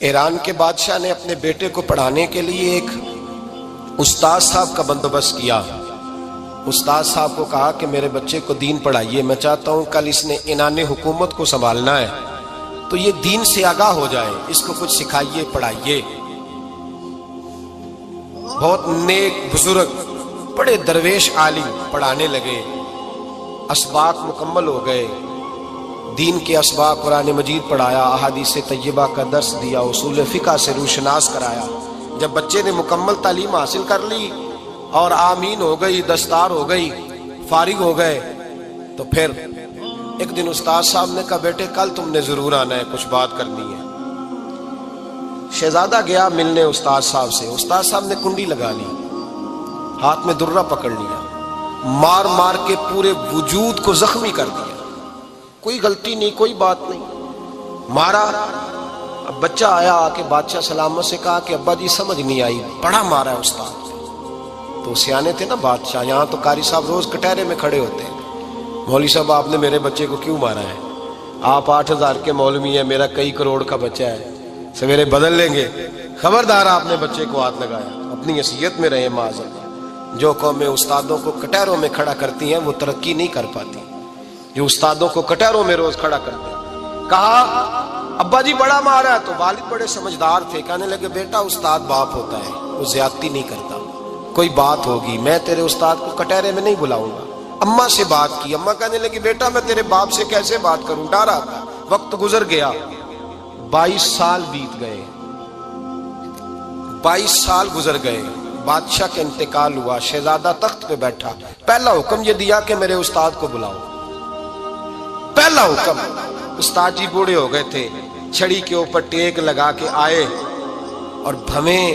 ایران کے بادشاہ نے اپنے بیٹے کو پڑھانے کے لیے ایک استاد صاحب کا بندوبست کیا۔ استاد صاحب کو کہا کہ میرے بچے کو دین پڑھائیے، میں چاہتا ہوں کل اس نے عنان حکومت کو سنبھالنا ہے تو یہ دین سے آگاہ ہو جائے، اس کو کچھ سکھائیے، پڑھائیے۔ بہت نیک بزرگ بڑے درویش عالم پڑھانے لگے، اسباق مکمل ہو گئے، دین کے اسباق قرآن مجید پڑھایا، احادیث طیبہ کا درس دیا، اصول فقہ سے روشناس کرایا۔ جب بچے نے مکمل تعلیم حاصل کر لی اور آمین ہو گئی، دستار ہو گئی، فارغ ہو گئے، تو پھر ایک دن استاد صاحب نے کہا بیٹے کل تم نے ضرور آنا ہے، کچھ بات کرنی ہے۔ شہزادہ گیا ملنے استاد صاحب سے، استاد صاحب نے کنڈی لگا لی، ہاتھ میں درہ پکڑ لیا، مار مار کے پورے وجود کو زخمی کر دیا، کوئی غلطی نہیں، کوئی بات نہیں، مارا۔ اب بچہ آیا آ کے بادشاہ سلامت سے کہا کہ ابا جی سمجھ نہیں آئی، بڑا مارا ہے استاد نے۔ تو سیانے تھے نا بادشاہ، یہاں تو قاری صاحب روز کٹہرے میں کھڑے ہوتے ہیں، مولوی صاحب آپ نے میرے بچے کو کیوں مارا ہے؟ آپ 8000 کے مولوی ہیں، میرا کئی کروڑ کا بچہ ہے، سویرے بدل لیں گے، خبردار آپ نے بچے کو ہاتھ لگایا، اپنی حیثیت میں رہے معاذ۔ جو قومیں استادوں کو کٹہروں میں کھڑا کرتی ہیں وہ ترقی نہیں کر پاتی، جو استادوں کو کٹہروں میں روز کھڑا کرتے ہیں۔ کہا ابا جی بڑا مارا ہے، تو والد بڑے سمجھدار تھے، کہنے لگے بیٹا استاد باپ ہوتا ہے، وہ زیادتی نہیں کرتا، کوئی بات ہوگی میں تیرے استاد کو کٹہرے میں نہیں بلاؤں گا۔ اماں سے بات کی، اماں کہنے لگی بیٹا میں تیرے باپ سے کیسے بات کروں، ڈرا تھا۔ وقت گزر گیا، 22 سال بیت گئے، 22 سال گزر گئے، بادشاہ کا انتقال ہوا، شہزادہ تخت پہ بیٹھا، پہلا حکم یہ دیا کہ میرے استاد کو بلاؤ، پہلا حکم۔ استاد جی بوڑھے ہو گئے تھے، چھڑی کے اوپر ٹیک لگا کے آئے اور بھویں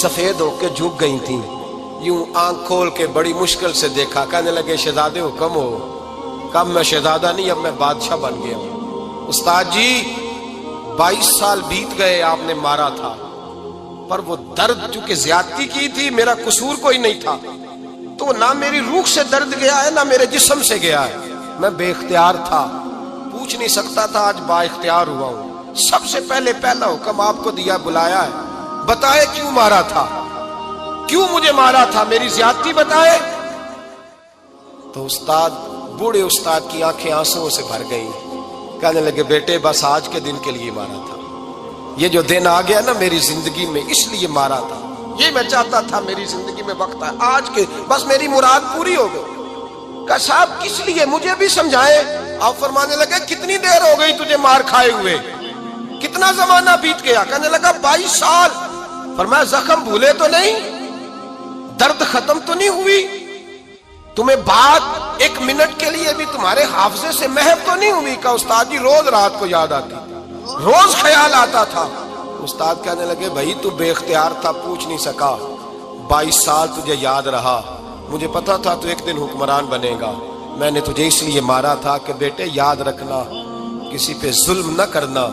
سفید ہو کے جھک گئی تھیں، یوں آنکھ کھول کے بڑی مشکل سے دیکھا، کہنے لگے شہزادے حکم ہو۔ کب میں شہزادہ نہیں، اب میں بادشاہ بن گیا ہوں۔ استاد جی 22 سال بیت گئے، آپ نے مارا تھا، پر وہ درد چونکہ زیادتی کی تھی، میرا قصور کوئی نہیں تھا، تو نہ میری روح سے درد گیا ہے نہ میرے جسم سے گیا ہے، میں بے اختیار تھا، پوچھ نہیں سکتا تھا، آج با اختیار ہوا ہوں۔ سب سے پہلے پہلا حکم آپ کو دیا، بلایا ہے، بتائے کیوں مارا تھا، کیوں مجھے مارا تھا، میری زیادتی بتائے۔ تو استاد بوڑھے استاد کی آنکھیں آنسوں سے بھر گئی، کہنے لگے بیٹے بس آج کے دن کے لیے مارا تھا، یہ جو دن آ گیا نا میری زندگی میں اس لیے مارا تھا، یہ میں چاہتا تھا میری زندگی میں وقت ہے، آج کے بس میری مراد پوری ہو گئی۔ کہا صاحب کس لیے، مجھے بھی سمجھائے۔ آپ فرمانے لگے کتنی دیر ہو گئی تجھے مار کھائے ہوئے، کتنا زمانہ بیت گیا؟ کہنے لگا 22 سال۔ فرمایا زخم بھولے تو نہیں، درد ختم تو نہیں ہوئی، تمہیں بات 1 منٹ کے لیے بھی تمہارے حافظے سے محو تو نہیں ہوئی؟ کہا استاد جی روز رات کو یاد آتی، روز خیال آتا تھا۔ استاد کہنے لگے بھائی تو بے اختیار تھا، پوچھ نہیں سکا، 22 سال تجھے یاد رہا، مجھے پتا تھا تو ایک دن حکمران بنے گا، میں نے تجھے اس لیے مارا تھا کہ بیٹے یاد رکھنا، کسی پہ ظلم نہ کرنا،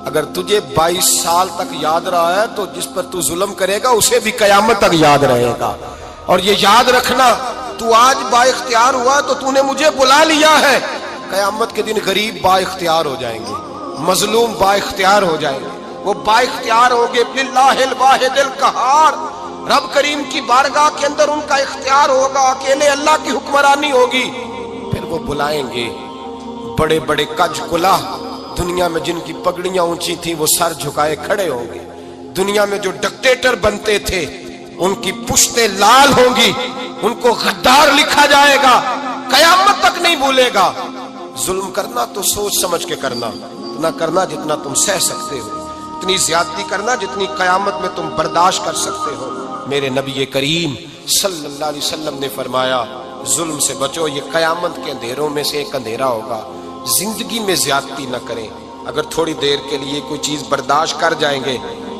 اگر تجھے 22 سال تک یاد رہا ہے تو جس پر تو ظلم کرے گا اسے بھی قیامت تک یاد رہے گا، اور یہ یاد رکھنا تو آج با اختیار ہوا تو تو نے مجھے بلا لیا ہے، قیامت کے دن غریب با اختیار ہو جائیں گے، مظلوم با اختیار ہو جائیں گے، وہ با اختیار ہوں گے، للہ الواحد القہار، رب کریم کی بارگاہ کے اندر ان کا اختیار ہوگا، اکیلے اللہ کی حکمرانی ہوگی، پھر وہ بلائیں گے بڑے بڑے کج کلاہ، دنیا میں جن کی پگڑیاں اونچی تھیں وہ سر جھکائے کھڑے ہوں گے، دنیا میں جو ڈکٹیٹر بنتے تھے ان کی پشتیں لال ہوں گی، ان کو غدار لکھا جائے گا، قیامت تک نہیں بھولے گا۔ ظلم کرنا تو سوچ سمجھ کے کرنا، اتنا کرنا جتنا تم سہ سکتے ہو، اتنی زیادتی کرنا جتنی قیامت میں تم برداشت کر سکتے ہو۔ میرے نبی کریم صلی اللہ علیہ وسلم نے فرمایا ظلم سے بچو، یہ قیامت کے اندھیروں میں سے ایک اندھیرا ہوگا، زندگی میں زیادتی نہ کریں، اگر تھوڑی دیر کے لیے کوئی چیز برداشت کر جائیں گے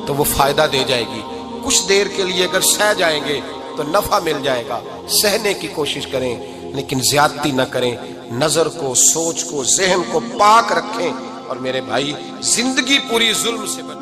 تو وہ فائدہ دے جائے گی، کچھ دیر کے لیے اگر سہ جائیں گے تو نفع مل جائے گا، سہنے کی کوشش کریں لیکن زیادتی نہ کریں، نظر کو، سوچ کو، ذہن کو پاک رکھیں، اور میرے بھائی زندگی پوری ظلم سے بچیں۔